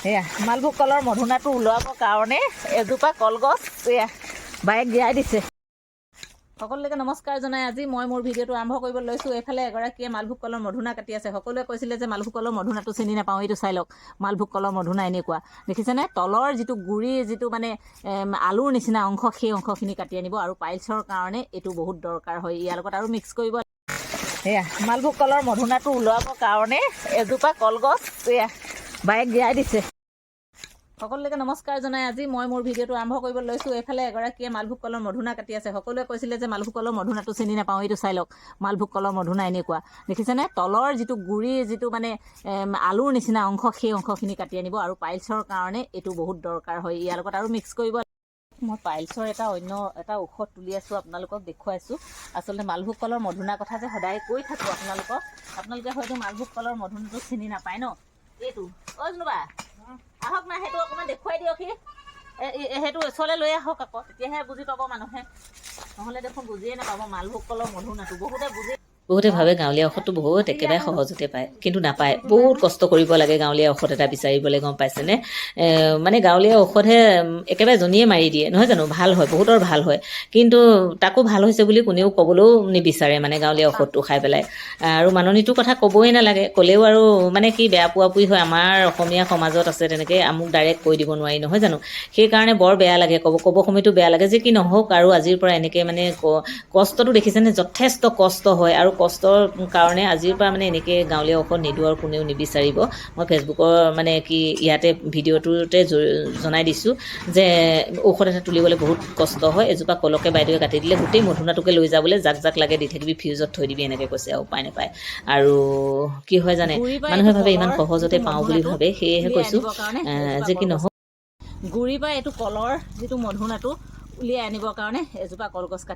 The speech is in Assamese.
এয়া মালভোগ কলৰ মধুনাটো ওলোৱাবৰ কাৰণে এজোপা কলগছ এয়া বাইক গিৰাই দিছে। সকলোকে নমস্কাৰ জনাই আজি মই মোৰ ভিডিঅ'টো আৰম্ভ কৰিব লৈছোঁ। এইফালে এগৰাকীয়ে মালভোগ কলৰ মধুনা কাটি আছে। সকলোৱে কৈছিলে যে মালভোগ কলৰ মধুনাটো চিনি নাপাওঁ, এইটো চাই লওক মালভোগ কলৰ মধুনা এনেকুৱা দেখিছেনে। তলৰ যিটো গুৰি যিটো মানে আলুৰ নিচিনা অংশ সেই অংশখিনি কাটি আনিব আৰু পাইলছৰ কাৰণে এইটো বহুত দৰকাৰ হয়। ইয়াৰ লগত আৰু মিক্স কৰিব। এয়া মালভোগ কলৰ মধুনাটো ওলোৱাবৰ কাৰণে এজোপা কলগছ এয়া বাইক গিৰাই দিছে। সকলোকে নমস্কাৰ জনাই আজি মই মোৰ ভিডিঅ'টো আৰম্ভ কৰিব লৈছোঁ। এইফালে এগৰাকীয়ে মালভোগ কলৰ মধুনা কাটি আছে। সকলোৱে কৈছিলে যে মালভোগ কলৰ মধুনাটো চিনি নাপাওঁ, এইটো চাই লওক মালভোগ কলৰ মধুনা এনেকুৱা দেখিছেনে। তলৰ যিটো গুৰি যিটো মানে আলুৰ নিচিনা অংশ সেই অংশখিনি কাটি আনিব আৰু পাইলছৰ কাৰণে এইটো বহুত দৰকাৰ হয়। ইয়াৰ লগত আৰু মিক্স কৰিব। মই পাইলছৰ অন্য এটা ঔষধ তুলি আছোঁ, আপোনালোকক দেখুৱাইছোঁ। আচলতে মালভোগ কলৰ মধুনাৰ কথা যে সদায় কৈ থাকোঁ আপোনালোকে হয়তো মালভোগ কলৰ মধুনাটো চিনি নাপায় ন। এইটো জোনোবা আহক না, সেইটো অকণমান দেখুৱাই দিয়ক। সেইটো ওচৰলৈ লৈ আহক আকৌ, তেতিয়াহে বুজি পাব মানুহে, নহ'লে দেখোন বুজিয়ে নাপাব মালভোগ কলৰ মধুনাটো। বহুতে ভাবে গাঁৱলীয়া ঔষধটো বহুত একেবাৰে সহজতে পায়, কিন্তু নাপায়। বহুত কষ্ট কৰিব লাগে গাঁৱলীয়া ঔষধ এটা বিচাৰিবলৈ, গম পাইছেনে। মানে গাঁৱলীয়া ঔষধে একেবাৰে জনীয়ে মাৰি দিয়ে, নহয় জানো। ভাল হয়, বহুতৰ ভাল হয়, কিন্তু তাকো ভাল হৈছে বুলি কোনেও ক'বলৈও নিবিচাৰে মানে গাঁৱলীয়া ঔষধটো খাই পেলাই। আৰু মাননীটোৰ কথা ক'বই নালাগে, ক'লেও আৰু মানে কি বেয়া পোৱা হয়। আমাৰ অসমীয়া সমাজত আছে তেনেকৈ, আমুক ডাইৰেক্ট কৈ দিব নোৱাৰি, নহয় জানো। সেইকাৰণে বৰ বেয়া লাগে, ক'ব সময়তো বেয়া লাগে যে কি নহওক আৰু আজিৰ পৰা এনেকৈ মানে কষ্টটো দেখিছেনে, যথেষ্ট কষ্ট হয়। আৰু কষ্টৰ কাৰণে আজিৰ পৰা মানে এনেকৈ গাঁৱলীয়া ঔষধ নিদিওঁ আৰু কোনেও নিবিচাৰিব। মই ফেচবুকৰ মানে কি ইয়াতে ভিডিঅ'টোতে জনাই দিছোঁ যে ঔষধ এটা তুলিবলৈ বহুত কষ্ট হয়। এজোপা কলকে বাইদেৱে কাটি দিলে, গোটেই মধুনাটোকে লৈ যাবলৈ জাক লাগে দি থাকিবি, ফ্ৰিজত থৈ দিবি, এনেকৈ কৈছে আৰু উপায় নাপায়। আৰু কি হয় জানে, মানুহে ভাবে ইমান সহজতে পাওঁ বুলি ভাবে, সেয়েহে কৈছোঁ যে কি নহওক গুৰিৰ পৰা এইটো কলৰ যিটো মধুনাটো উলিয়াই আনিবৰ কাৰণে এজোপা কলগছ কাটি